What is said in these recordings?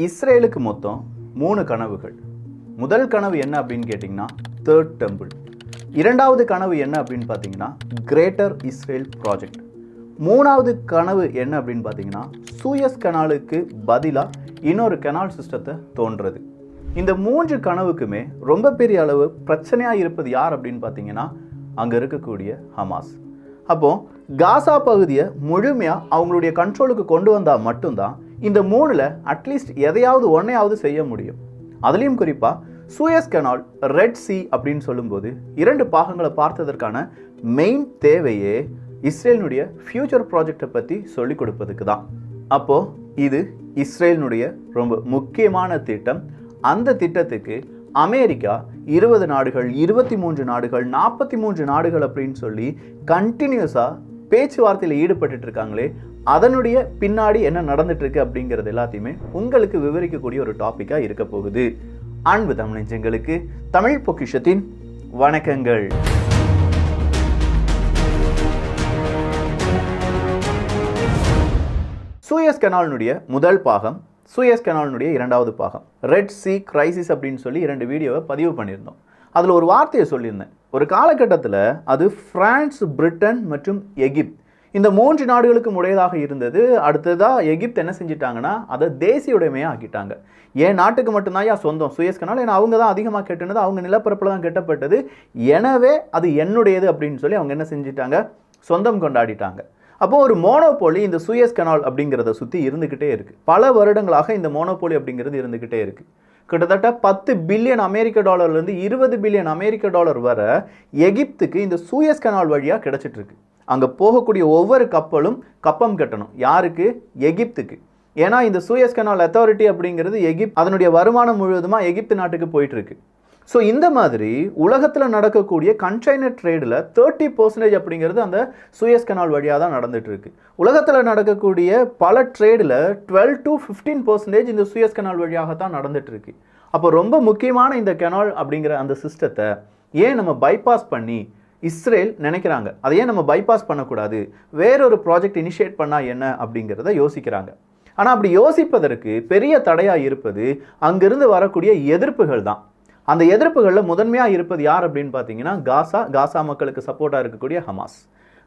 இஸ்ரேலுக்கு மொத்தம் 3 கனவுகள். முதல் கனவு என்ன அப்படின்னு கேட்டிங்கன்னா தேர்ட் டெம்பிள். இரண்டாவது கனவு என்ன அப்படின்னு பார்த்தீங்கன்னா கிரேட்டர் இஸ்ரேல் ப்ராஜெக்ட். மூணாவது கனவு என்ன அப்படின்னு பார்த்தீங்கன்னா சூயஸ் கனாலுக்கு பதிலாக இன்னொரு கெனால் சிஸ்டத்தை தோன்றது. இந்த 3 கனவுக்குமே ரொம்ப பெரிய அளவு பிரச்சனையாக இருப்பது யார் அப்படின்னு பார்த்தீங்கன்னா அங்கே இருக்கக்கூடிய ஹமாஸ். அப்போது காசா பகுதியை முழுமையாக அவங்களுடைய கண்ட்ரோலுக்கு கொண்டு வந்தால் மட்டும்தான் இந்த 3ல் அட்லீஸ்ட் எதையாவது ஒன்றையாவது செய்ய முடியும். அதுலேயும் குறிப்பாக சூயஸ் கனால், ரெட் சி அப்படின்னு சொல்லும்போது 2 பாகங்களை பார்த்ததற்கான மெயின் தேவையே இஸ்ரேலினுடைய ஃபியூச்சர் ப்ராஜெக்டை பற்றி சொல்லிக் கொடுப்பதுக்கு தான். அப்போது இது இஸ்ரேலினுடைய ரொம்ப முக்கியமான திட்டம். அந்த திட்டத்துக்கு அமெரிக்கா 20 நாடுகள், 23 நாடுகள், 43 நாடுகள் அப்படின்னு சொல்லி கண்டினியூஸாக பேச்சுவார்த்தையில் ஈடுபட்டு இருக்காங்களே, அதனுடைய பின்னாடி என்ன நடந்துட்டு இருக்கு அப்படிங்கிறது எல்லாத்தையுமே உங்களுக்கு விவரிக்கக்கூடிய ஒரு டாபிக்காக இருக்க போகுது. அன்பு தமிழ் நெஞ்சங்களுக்கு தமிழ் பொக்கிஷத்தின் வணக்கங்கள். சூயஸ் கனாலினுடைய முதல் பாகம், சூயஸ் கனாலினுடைய இரண்டாவது பாகம், ரெட் சி கிரைசிஸ் அப்படின்னு சொல்லி 2 வீடியோவை பதிவு பண்ணியிருந்தோம். அதில் ஒரு வார்த்தையை சொல்லியிருந்தேன். ஒரு காலகட்டத்தில் அது பிரான்ஸ், பிரிட்டன் மற்றும் எகிப்த் இந்த 3 நாடுகளுக்கும் உடையதாக இருந்தது. அடுத்ததாக எகிப்த் என்ன செஞ்சிட்டாங்கன்னா அதை தேசிய உடைமையாக ஆக்கிட்டாங்க. என் நாட்டுக்கு மட்டும்தான் சொந்தம் சூயஸ் கனால், ஏன்னா அவங்க தான் அதிகமாக கெட்டினது, அவங்க நிலப்பரப்பில் தான் கெட்டப்பட்டது, எனவே அது என்னுடையது அப்படின்னு சொல்லி அவங்க என்ன செஞ்சிட்டாங்க, சொந்தம் கொண்டாடிட்டாங்க. அப்போது ஒரு மோனோபோலி இந்த சூயஸ் கனால் அப்படிங்கிறத சுற்றி இருந்துக்கிட்டே இருக்குது. பல வருடங்களாக இந்த மோனோபோலி அப்படிங்கிறது இருந்துக்கிட்டே இருக்குது. கிட்டத்தட்ட 10 பில்லியன் அமெரிக்க டாலர்லேருந்து 20 பில்லியன் அமெரிக்க டாலர் வர எகிப்துக்கு இந்த சூயஸ் கனால் வழியாக கிடச்சிட்டு இருக்கு. அங்கே போகக்கூடிய ஒவ்வொரு கப்பலும் கப்பம் கட்டணும். யாருக்கு? எகிப்துக்கு. ஏன்னா இந்த சூயஸ் கனால் அத்தாரிட்டி அப்படிங்கிறது அதனுடைய வருமானம் முழுவதுமாக எகிப்து நாட்டுக்கு போயிட்டு இருக்கு. ஸோ இந்த மாதிரி உலகத்தில் நடக்கக்கூடிய கண்டெய்னர் ட்ரேடில் 30% அப்படிங்கிறது அந்த சூயஸ் கனால் வழியாக தான் நடந்துட்டு இருக்கு. உலகத்தில் நடக்கக்கூடிய பல ட்ரேடில் 12 to 15% இந்த சூயஸ் கனால் வழியாக தான் நடந்துட்டு இருக்கு. அப்போ ரொம்ப முக்கியமான இந்த கெனால் அப்படிங்கிற அந்த சிஸ்டத்தை ஏன் நம்ம பைபாஸ் பண்ணி இஸ்ரேல் நினைக்கிறாங்க, அதை ஏன் நம்ம பைபாஸ் பண்ணக்கூடாது, வேறொரு ப்ராஜெக்ட் இனிஷியேட் பண்ணால் என்ன அப்படிங்கிறத யோசிக்கிறாங்க. ஆனால் அப்படி யோசிப்பதற்கு பெரிய தடையாக இருப்பது அங்கிருந்து வரக்கூடிய எதிர்ப்புகள் தான். அந்த எதிர்ப்புகளில் முதன்மையாக இருப்பது யார் அப்படின்னு பார்த்தீங்கன்னா காசா மக்களுக்கு சப்போர்ட்டாக இருக்கக்கூடிய ஹமாஸ்.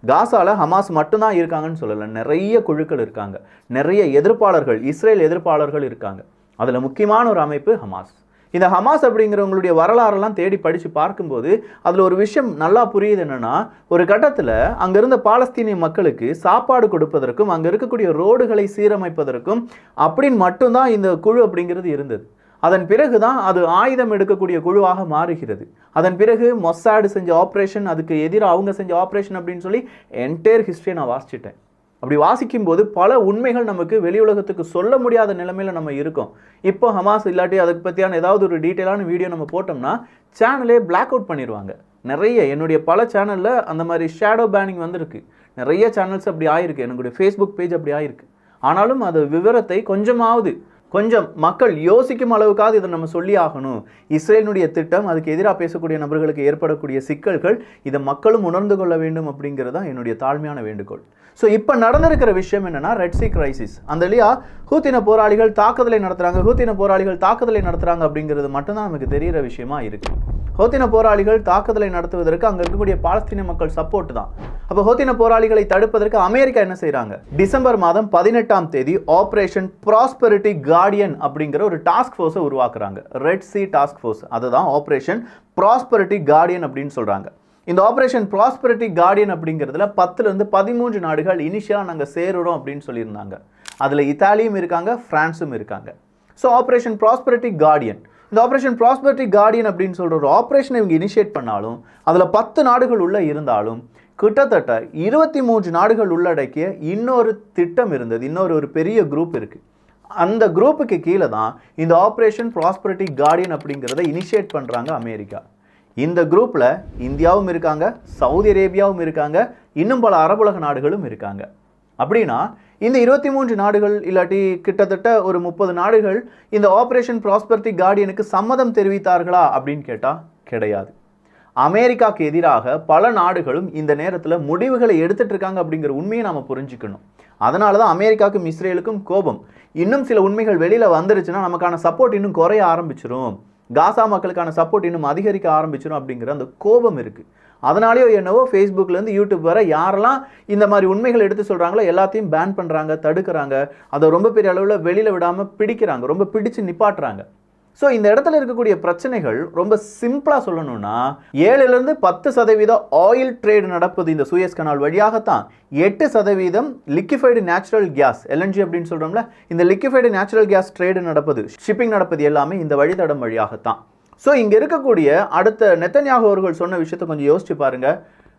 காசாவில் ஹமாஸ் மட்டும்தான் இருக்காங்கன்னு சொல்லலை, நிறைய குழுக்கள் இருக்காங்க, நிறைய எதிர்ப்பாளர்கள், இஸ்ரேல் எதிர்ப்பாளர்கள் இருக்காங்க. அதில் முக்கியமான ஒரு அமைப்பு ஹமாஸ். இந்த ஹமாஸ் அப்படிங்கிறவங்களுடைய வரலாறெல்லாம் தேடி படித்து பார்க்கும்போது அதில் ஒரு விஷயம் நல்லா புரியுது. என்னென்னா, ஒரு கட்டத்தில் அங்கே இருந்த பாலஸ்தீனிய மக்களுக்கு சாப்பாடு கொடுப்பதற்கும் அங்கே இருக்கக்கூடிய ரோடுகளை சீரமைப்பதற்கும் அப்படின்னு மட்டும்தான் இந்த குழு அப்படிங்கிறது இருந்தது. அதன் பிறகு தான் அது ஆயுதம் எடுக்கக்கூடிய குழுவாக மாறுகிறது. அதன் பிறகு மொசாடு செஞ்ச ஆப்ரேஷன், அதுக்கு எதிராக அவங்க செஞ்ச ஆப்ரேஷன் அப்படின்னு சொல்லி என்டையர் ஹிஸ்ட்ரியை நான் வாசிச்சிட்டேன். அப்படி வாசிக்கும் போது பல உண்மைகள் நமக்கு வெளி உலகத்துக்கு சொல்ல முடியாத நிலைமையில் நம்ம இருக்கோம். இப்போ ஹமாஸ் இல்லாட்டி அதுக்கு பற்றியான ஏதாவது ஒரு டீட்டெயிலான வீடியோ நம்ம போட்டோம்னா சேனலே பிளாக் அவுட் பண்ணிடுவாங்க. நிறைய என்னுடைய பல சேனலில் அந்த மாதிரி ஷேடோ பேனிங் வந்திருக்கு. நிறைய சேனல்ஸ் அப்படி ஆயிருக்கு, என்னுடைய ஃபேஸ்புக் பேஜ் அப்படி ஆயிருக்கு. ஆனாலும் அது விவரத்தை கொஞ்சம் மக்கள் யோசிக்கும் அளவுக்காவது இதை நம்ம சொல்லி ஆகணும். இஸ்ரேலினுடைய திட்டம், அதுக்கு எதிராக பேசக்கூடிய நபர்களுக்கு ஏற்படக்கூடிய சிக்கல்கள், இதை மக்களும் உணர்ந்து கொள்ள வேண்டும் அப்படிங்கிறது தான் என்னுடைய தாழ்மையான வேண்டுகோள். ஸோ இப்போ நடந்திருக்கிற விஷயம் என்னன்னா ரெட் சி கிரைசிஸ். அந்த இல்லையா ஹூத்தின போராளிகள் தாக்குதலை நடத்துறாங்க அப்படிங்கிறது மட்டும்தான் நமக்கு தெரிகிற விஷயமா இருக்கு. ஹூத்தின போராளிகள் தாக்குதலை நடத்துவதற்கு அங்கே இருக்கக்கூடிய பாலஸ்தீன மக்கள் சப்போர்ட் தான். அப்போ ஹூத்தின போராளிகளை தடுப்பதற்கு அமெரிக்கா என்ன செய்கிறாங்க, டிசம்பர் மாதம் 18ஆம் தேதி ஆபரேஷன் ப்ராஸ்பெரிட்டி கார்டியன் அப்படிங்கிற ஒரு டாஸ்க் ஃபோர்ஸை உருவாக்குறாங்க. ரெட் சி டாஸ்க் ஃபோர்ஸ், அதுதான் ஆபரேஷன் ப்ராஸ்பெரிட்டி கார்டியன் அப்படின்னு சொல்கிறாங்க. இந்த ஆபரேஷன் ப்ராஸ்பெரிட்டி கார்டியன் அப்படிங்கிறதுல 10லேருந்து 13 நாடுகள் இனிஷியலாக நாங்கள் சேருறோம் அப்படின்னு சொல்லியிருந்தாங்க. அதில் இத்தாலியும் இருக்காங்க, பிரான்ஸும் இருக்காங்க. ஸோ ஆபரேஷன் ப்ராஸ்பெரிட்டி கார்டியன், இந்த ஆபரேஷன் ப்ராஸ்பெரிட்டி கார்டியன் அப்படின்னு சொல்கிற ஒரு ஆப்ரேஷனை இவங்க இனிஷியேட் பண்ணாலும் அதில் 10 நாடுகள் உள்ள இருந்தாலும் கிட்டத்தட்ட 23 நாடுகள் உள்ளடக்கிய இன்னொரு திட்டம் இருந்தது. இன்னொரு பெரிய குரூப் இருக்குது. அந்த குரூப்புக்கு கீழே தான் இந்த ஆப்ரேஷன் ப்ராஸ்பெரிட்டி கார்டியன் அப்படிங்கிறத இனிஷியேட் பண்ணுறாங்க அமெரிக்கா. இந்த குரூப்பில் இந்தியாவும் இருக்காங்க, சவுதி அரேபியாவும் இருக்காங்க, இன்னும் பல அரபுலக நாடுகளும் இருக்காங்க. அப்படின்னா இந்த 23 நாடுகள் இல்லாட்டி கிட்டத்தட்ட ஒரு 30 நாடுகள் இந்த ஆபரேஷன் ப்ராஸ்பெரிட்டி கார்டியனுக்கு சம்மதம் தெரிவித்தார்களா அப்படின்னு கேட்டால் கிடையாது. அமெரிக்காவுக்கு எதிராக பல நாடுகளும் இந்த நேரத்தில் முடிவுகளை எடுத்துட்டு இருக்காங்க அப்படிங்கிற உண்மையை நாம புரிஞ்சுக்கணும். அதனால தான் அமெரிக்காவுக்கும் இஸ்ரேலுக்கும் கோபம். இன்னும் சில உண்மைகள் வெளியில வந்துருச்சுன்னா நமக்கான சப்போர்ட் இன்னும் குறைய ஆரம்பிச்சிடும், காசா மக்களுக்கான சப்போர்ட் இன்னும் அதிகரிக்க ஆரம்பிச்சிடும் அப்படிங்கிற அந்த கோபம் இருக்கு. அதனாலேயோ என்னவோ ஃபேஸ்புக்லேருந்து யூடியூப் வர யாரெல்லாம் இந்த மாதிரி உண்மைகள் எடுத்து சொல்கிறாங்களோ எல்லாத்தையும் பேன் பண்ணுறாங்க, தடுக்கிறாங்க, அதை ரொம்ப பெரிய அளவில் வெளியில் விடாமல் பிடிக்கிறாங்க, ரொம்ப பிடிச்சு நிப்பாட்டுறாங்க. ஸோ இந்த இடத்துல இருக்கக்கூடிய பிரச்சனைகள் ரொம்ப சிம்பிளாக சொல்லணும்னா 7-10% ஆயில் ட்ரேடு நடப்பது இந்த சூயஸ் கனால் வழியாகத்தான். 8% லிக்விஃபைடு நேச்சுரல் கேஸ் எல்என்ஜி அப்படின்னு சொல்கிறோம்ல, இந்த லிக்விஃபைடு நேச்சுரல் கேஸ் ட்ரேடு நடப்பது, ஷிப்பிங் நடப்பது எல்லாமே இந்த வழித்தடம் வழியாகத்தான். ஸோ இங்கே இருக்கக்கூடிய அடுத்த நெத்தன்யாகு அவர்கள் சொன்ன விஷயத்தை கொஞ்சம் யோசிச்சு பாருங்க.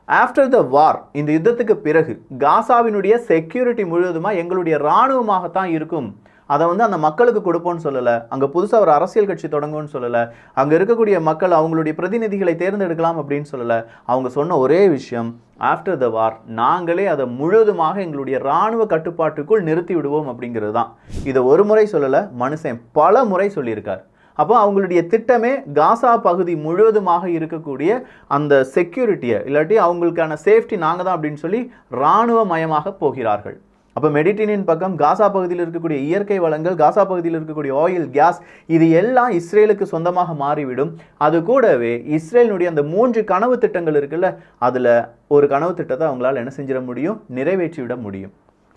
ஆஃப்டர் த வார், இந்த யுத்தத்துக்கு பிறகு காசாவினுடைய செக்யூரிட்டி முழுவதுமாக எங்களுடைய இராணுவமாகத்தான் இருக்கும், அதை அந்த மக்களுக்கு கொடுப்போம்னு சொல்லலை, அங்கே புதுசாக ஒரு அரசியல் கட்சி தொடங்கும்னு சொல்லலை, அங்கே இருக்கக்கூடிய மக்கள் அவங்களுடைய பிரதிநிதிகளை தேர்ந்தெடுக்கலாம் அப்படின்னு சொல்லலை. அவங்க சொன்ன ஒரே விஷயம், ஆஃப்டர் த வார் நாங்களே அதை முழுவதுமாக எங்களுடைய இராணுவ கட்டுப்பாட்டுக்குள் நிறுத்தி விடுவோம் அப்படிங்கிறது தான். இதை ஒரு முறை சொல்லலை, மனுஷன் பல முறை சொல்லியிருக்கார். அப்போ அவங்களுடைய திட்டமே காசா பகுதி முழுவதுமாக இருக்கக்கூடிய அந்த செக்யூரிட்டியை, இல்லாட்டி அவங்களுக்கான சேஃப்டி நாங்கள் தான் அப்படின்னு சொல்லி இராணுவமயமாக போகிறார்கள். அப்போ மெடிட்டரேனியன் பக்கம் காசா பகுதியில் இருக்கக்கூடிய இயற்கை வளங்கள், காசா பகுதியில் இருக்கக்கூடிய ஆயில், கேஸ், இது எல்லாம் இஸ்ரேலுக்கு சொந்தமாக மாறிவிடும். அது கூடவே இஸ்ரேலினுடைய அந்த 3 கனவு திட்டங்கள் இருக்குல்ல, அதில் ஒரு கனவு திட்டத்தை அவங்களால என்ன செஞ்சிட முடியும், நிறைவேற்றி விட முடியும்.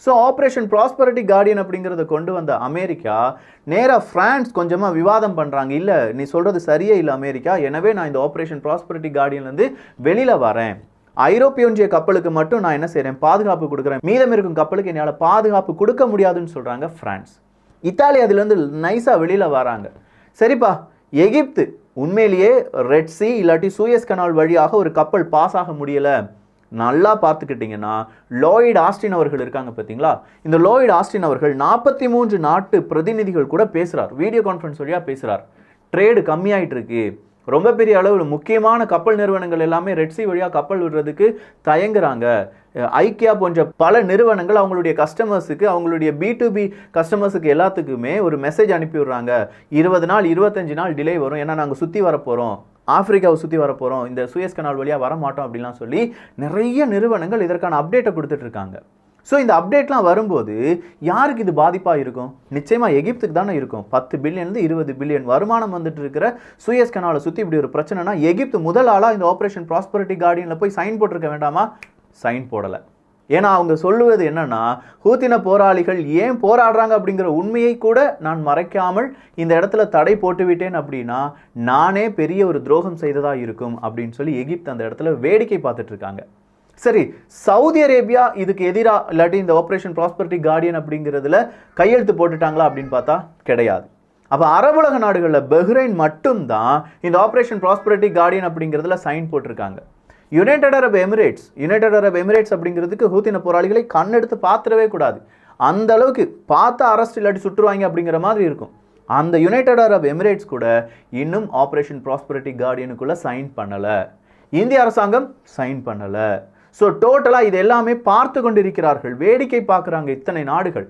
ஸோ ஆப்ரேஷன் ப்ராஸ்பரிட்டி கார்டியன் அப்படிங்கிறத கொண்டு வந்த அமெரிக்கா நேராக ஃப்ரான்ஸ் கொஞ்சமாக விவாதம் பண்ணுறாங்க. இல்லை நீ சொல்கிறது சரியே இல்லை அமெரிக்கா, எனவே நான் இந்த ஆப்ரேஷன் ப்ராஸ்பரிட்டி கார்டியன்லேருந்து வெளியில் வரேன், ஐரோப்பிய ஒன்றிய கப்பலுக்கு மட்டும் நான் என்ன செய்கிறேன், பாதுகாப்பு கொடுக்குறேன், மீதம் இருக்கும் கப்பலுக்கு என்னால் பாதுகாப்பு கொடுக்க முடியாதுன்னு சொல்கிறாங்க ஃப்ரான்ஸ். இத்தாலி அதுலேருந்து நைஸாக வெளியில் வராங்க. சரிப்பா, எகிப்து உண்மையிலேயே ரெட் சி இல்லாட்டி சூயஸ் கனால் வழியாக ஒரு கப்பல் பாஸ் ஆக முடியலை. நல்லா பார்த்துக்கிட்டிங்கன்னா லாய்ட் ஆஸ்டின் அவர்கள் இருக்காங்க பார்த்தீங்களா, இந்த லாய்ட் ஆஸ்டின் அவர்கள் 43 நாட்டு பிரதிநிதிகள் கூட பேசுகிறார், வீடியோ கான்ஃபரன்ஸ் வழியாக பேசுகிறார். ட்ரேடு கம்மியாயிட்டு இருக்கு, ரொம்ப பெரிய அளவில் முக்கியமான கப்பல் நிறுவனங்கள் எல்லாமே ரெட்சி வழியாக கப்பல் விடுறதுக்கு தயங்குறாங்க. ஐக்கியா போன்ற பல நிறுவனங்கள் அவங்களுடைய கஸ்டமர்ஸுக்கு, அவங்களுடைய B2B கஸ்டமர்ஸுக்கு எல்லாத்துக்குமே ஒரு மெசேஜ் அனுப்பி விடுறாங்க, 20 நாள் 25 நாள் டிலே வரும், ஏன்னா நாங்கள் சுற்றி வரப்போகிறோம், ஆப்பிரிக்காவை சுற்றி வரப்போகிறோம், இந்த சூயஸ் கனால் வழியாக வரமாட்டோம் அப்படின்லாம் சொல்லி நிறைய நிறுவனங்கள் இதற்கான அப்டேட்டை கொடுத்துட்டு இருக்காங்க. ஸோ இந்த அப்டேட்லாம் வரும்போது யாருக்கு இது பாதிப்பாக இருக்கும்? நிச்சயமாக எகிப்துக்கு தானே இருக்கும். 10 பில்லியன்லேருந்து 20 பில்லியன் வருமானம் வந்துட்டு இருக்கிற சூயஸ் கனாலை சுற்றி இப்படி ஒரு பிரச்சனைனா எகிப்து முதல் ஆளாக இந்த ஆப்ரேஷன் ப்ராஸ்பரிட்டி கார்டியனில் போய் சைன் போட்டிருக்க வேண்டாமா? சைன் போடலை. ஏன்னா அவங்க சொல்லுவது என்னன்னா, ஹூத்தின போராளிகள் ஏன் போராடுறாங்க அப்படிங்கிற உண்மையை கூட நான் மறைக்காமல் இந்த இடத்துல தடை போட்டுவிட்டேன் அப்படின்னா நானே பெரிய ஒரு துரோகம் செய்ததாக இருக்கும் அப்படின்னு சொல்லி எகிப்து அந்த இடத்துல வேடிக்கை பார்த்துட்டு இருக்காங்க. சரி, சவுதி அரேபியா இதுக்கு எதிராக இல்லாட்டி இந்த ஆப்ரேஷன் ப்ராஸ்பரிட்டி கார்டியன் அப்படிங்கிறதுல கையெழுத்து போட்டுட்டாங்களா அப்படின்னு பார்த்தா கிடையாது. அப்போ அரபுலக நாடுகளில் பஹ்ரைன் மட்டும்தான் இந்த ஆப்ரேஷன் ப்ராஸ்பரிட்டி கார்டியன் அப்படிங்கிறதுல சைன் போட்டிருக்காங்க. யுனைடெட் அரப் எமிரேட்ஸ் அப்படிங்கிறதுக்கு ஹூத்தின போராளிகளை கண்ணெடுத்து பார்த்துடவே கூடாது, அந்த அளவுக்கு பார்த்தா அரெஸ்ட் இல்லாட்டி சுற்றுவாங்க அப்படிங்கிற மாதிரி இருக்கும். அந்த யுனைடெட் அரப் எமிரேட்ஸ் கூட இன்னும் ஆப்ரேஷன் ப்ராஸ்பரிட்டி கார்டியனுக்குள்ள சைன் பண்ணலை, இந்திய அரசாங்கம் சைன் பண்ணலை. ஸோ டோட்டலாக இது எல்லாமே பார்த்து கொண்டிருக்கிறார்கள், வேடிக்கை பார்க்குறாங்க இத்தனை நாடுகள்.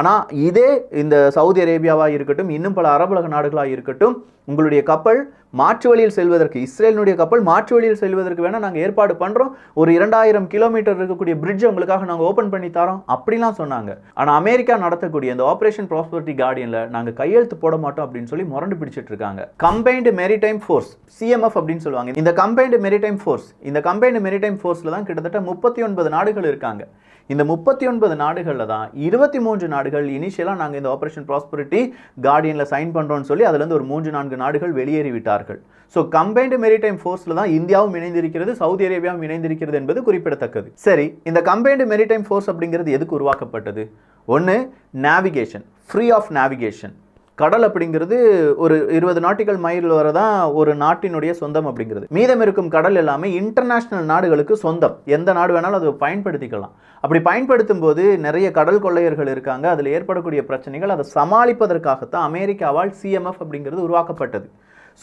ஆனால் இதே இந்த சவுதி அரேபியாவாக இருக்கட்டும், இன்னும் பல அரபுலக நாடுகளாக இருக்கட்டும், உங்களுடைய கப்பல் மாற்று வழியில் செல்வதற்கு, இஸ்ரேலினுடைய கப்பல் மாற்று வழியில் செல்வதற்கு வேணால் நாங்கள் ஏற்பாடு பண்ணுறோம், ஒரு 2000 கிலோமீட்டர் இருக்கக்கூடிய பிரிட்ஜ் உங்களுக்காக நாங்கள் ஓப்பன் பண்ணி தரோம் அப்படிலாம் சொன்னாங்க. ஆனால் அமெரிக்கா நடத்தக்கூடிய இந்த ஆப்ரேஷன் ப்ராஸ்பரிட்டி கார்டியனில் நாங்கள் கையெழுத்து போட மாட்டோம் அப்படின்னு சொல்லி முரண்டு பிடிச்சிட்டு இருக்காங்க. கம்பைன்டு மெரிடைம் ஃபோர்ஸ், CMF அப்படின்னு சொல்லுவாங்க. இந்த கம்பைன்டு மெரிடைம் ஃபோர்ஸில் தான் கிட்டத்தட்ட 39 நாடுகள் இருக்காங்க. இந்த 39 நாடுகளில் தான் 23 நாடுகள் இனிஷியலாக நாங்கள் இந்த ஆப்ரேஷன் ப்ராஸ்பரிட்டி கார்டியனில் சைன் பண்ணுறோம்னு சொல்லி அதுலேருந்து ஒரு 3-4 நாடுகள் வெளியேறிவிட்டார்கள். ஸோ கம்பைன்டு மெரிடைம் ஃபோர்ஸில் தான் இந்தியாவும் இணைந்திருக்கிறது, சவுதி அரேபியாவும் இணைந்திருக்கிறது என்பது குறிப்பிடத்தக்கது. சரி, இந்த கம்பைன்டு மெரிடைம் ஃபோர்ஸ் அப்படிங்கிறது எதுக்கு உருவாக்கப்பட்டது? ஒன்று, நேவிகேஷன், ஃப்ரீ ஆஃப் நேவிகேஷன். கடல் அப்படிங்கிறது ஒரு 20 நாட்டிக்கல் மைல் வரை தான் ஒரு நாட்டினுடைய சொந்தம் அப்படிங்கிறது. மீதம் இருக்கும் கடல் எல்லாமே இன்டர்நேஷனல் நாடுகளுக்கு சொந்தம், எந்த நாடு வேணாலும் அதை பயன்படுத்திக்கலாம். அப்படி பயன்படுத்தும் போது நிறைய கடல் கொள்ளையர்கள் இருக்காங்க, அதில் ஏற்படக்கூடிய பிரச்சனைகள், அதை சமாளிப்பதற்காகத்தான் அமெரிக்காவால் CMF அப்படிங்கிறது உருவாக்கப்பட்டது.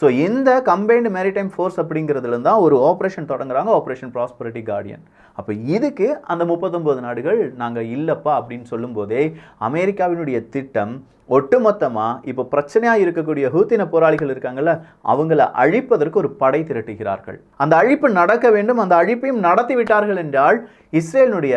ஸோ இந்த கம்பைன்டு மேரிடைம் ஃபோர்ஸ் அப்படிங்கிறதுல தான் ஒரு ஆப்ரேஷன் தொடங்குறாங்க, ஆப்ரேஷன் ப்ராஸ்பரிட்டி கார்டியன். அப்போ இதுக்கு அந்த 39 நாடுகள் நாங்கள் இல்லைப்பா அப்படின்னு சொல்லும் போதே அமெரிக்காவினுடைய திட்டம் ஒட்டுமொத்தமா இப்போ பிரச்சனையா இருக்கக்கூடிய ஹூத்தின போராளிகள் இருக்காங்கல்ல, அவங்கள அழிப்பதற்கு ஒரு படை திரட்டுகிறார்கள். அந்த அழிப்பு நடக்க வேண்டும். அந்த அழிப்பையும் நடத்தி விட்டார்கள் என்றால் இஸ்ரேலினுடைய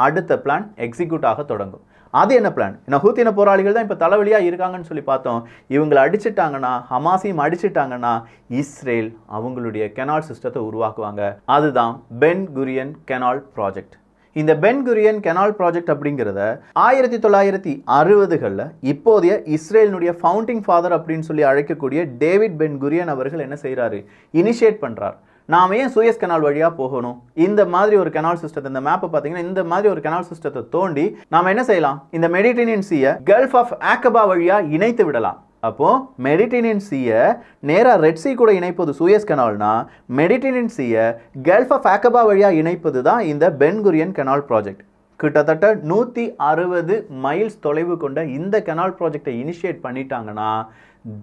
அடுத்த பிளான் எக்ஸிக்யூட் ஆக தொடங்கும். அது என்ன பிளான்? ஹூத்தின போராளிகள் தான் இப்போ தலைவலியாக இருக்காங்கன்னு சொல்லி பார்த்தோம். இவங்களை அடிச்சிட்டாங்கன்னா, ஹமாஸையும் அடிச்சிட்டாங்கன்னா இஸ்ரேல் அவங்களுடைய கெனால் சிஸ்டத்தை உருவாக்குவாங்க. அதுதான் பென் குரியன் கெனால் ப்ராஜெக்ட். இந்த பென் குரியன் கெனால் ப்ராஜெக்ட் அப்படிங்கிறத 1960களில் இப்போதைய இஸ்ரேலினுடைய ஃபவுண்டிங் ஃபாதர் அப்படின்னு சொல்லி அழைக்கக்கூடிய டேவிட் பென் குரியன் அவர்கள் என்ன செய்கிறாரு? இனிஷியேட் பண்ணுறார். நாம் ஏன் சூயஸ் கெனால் வழியாக போகணும்? இந்த மாதிரி ஒரு கெனால் சிஸ்டத்தை, இந்த மேப்பை பார்த்தீங்கன்னா இந்த மாதிரி ஒரு கெனால் சிஸ்டத்தை தோண்டி நாம் என்ன செய்யலாம்? இந்த மெடிட்டரேனியன் சீயை கல்ஃப் ஆஃப் ஆக்கபா வழியாக இணைத்து விடலாம். அப்போ மெடிட்டரேனியன் சீயை நேராக ரெட் சீ கூட இணைப்பது சூயஸ் கெனால்னா, மெடிட்டரேனியன் சீயை கல்ஃப் ஆஃப் ஆக்கபா வழியாக இணைப்பது தான் இந்த பென் குரியன் கெனால் ப்ராஜெக்ட். கிட்டத்தட்ட 160 மைல்ஸ் தொலைவு கொண்ட இந்த கெனால் ப்ராஜெக்டை இனிஷியேட் பண்ணிட்டாங்கன்னா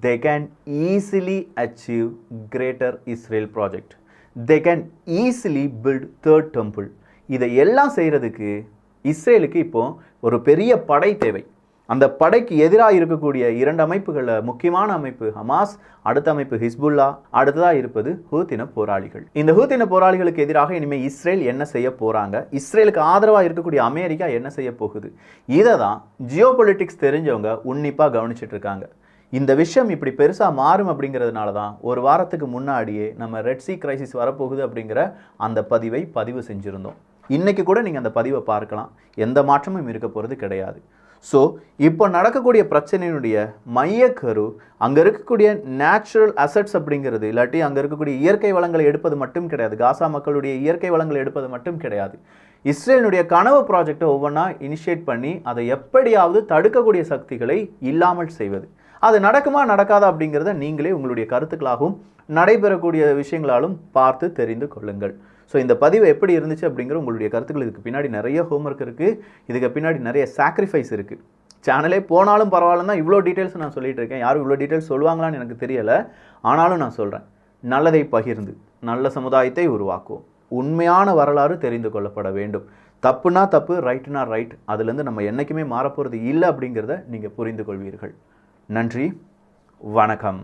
they can easily achieve greater Israel project. They can easily build third temple. இதை எல்லாம் செய்கிறதுக்கு இஸ்ரேலுக்கு இப்போ ஒரு பெரிய படை தேவை. அந்த படைக்கு எதிராக இருக்கக்கூடிய 2 அமைப்புகளில் முக்கியமான அமைப்பு ஹமாஸ், அடுத்த அமைப்பு ஹிஸ்புல்லா, அடுத்ததாக இருப்பது ஹூத்தின போராளிகள். இந்த ஹூத்தின போராளிகளுக்கு எதிராக இனிமேல் இஸ்ரேல் என்ன செய்ய போகிறாங்க? இஸ்ரேலுக்கு ஆதரவாக இருக்கக்கூடிய அமெரிக்கா என்ன செய்ய போகுது? இதை தான் ஜியோ பொலிட்டிக்ஸ் தெரிஞ்சவங்க உன்னிப்பாக கவனிச்சிட்டு இருக்காங்க. இந்த விஷயம் இப்படி பெருசாக மாறும் அப்படிங்கிறதுனால தான் ஒரு வாரத்துக்கு முன்னாடியே நம்ம ரெட் சீ கிரைசிஸ் வரப்போகுது அப்படிங்கிற அந்த பதிவு செஞ்சுருந்தோம். இன்றைக்கி கூட நீங்கள் அந்த பதிவை பார்க்கலாம். எந்த மாற்றமும் இருக்க போகிறது கிடையாது. ஸோ இப்போ நடக்கக்கூடிய பிரச்சனையினுடைய மையக்கரு அங்கே இருக்கக்கூடிய நேச்சுரல் அசட்ஸ் அப்படிங்கிறது, இல்லாட்டி அங்கே இருக்கக்கூடிய இயற்கை வளங்களை எடுப்பது மட்டும் கிடையாது. காசா மக்களுடைய இயற்கை வளங்களை எடுப்பது மட்டும் கிடையாது. இஸ்ரேலினுடைய கனவு ப்ராஜெக்டை ஒவ்வொன்றா இனிஷியேட் பண்ணி அதை எப்படியாவது தடுக்கக்கூடிய சக்திகளை இல்லாமல் செய்வது. அது நடக்குமா நடக்காதா அப்படிங்கிறத நீங்களே உங்களுடைய கருத்துக்களாகவும் நடைபெறக்கூடிய விஷயங்களாலும் பார்த்து தெரிந்து கொள்ளுங்கள். ஸோ இந்த பதிவு எப்படி இருந்துச்சு அப்படிங்கிற உங்களுடைய கருத்துக்கள். இதுக்கு பின்னாடி நிறைய ஹோம்ஒர்க் இருக்குது, இதுக்கு பின்னாடி நிறைய சாக்ரிஃபைஸ் இருக்குது. சேனலே போனாலும் பரவாயில்ல தான் இவ்வளோ டீட்டெயில்ஸ் நான் சொல்லிட்டு இருக்கேன். யாரும் இவ்வளோ டீட்டெயில்ஸ் சொல்லுவாங்களான்னு எனக்கு தெரியலை. ஆனாலும் நான் சொல்கிறேன், நல்லதை பகிர்ந்து நல்ல சமுதாயத்தை உருவாக்குவோம். உண்மையான வரலாறு தெரிந்து கொள்ளப்பட வேண்டும். தப்புனா தப்பு, ரைட்டுனா ரைட். அதுலேருந்து நம்ம என்றைக்குமே மாறப்போகிறது இல்லை அப்படிங்கிறத நீங்கள் புரிந்து கொள்வீர்கள். நன்றி, வணக்கம்.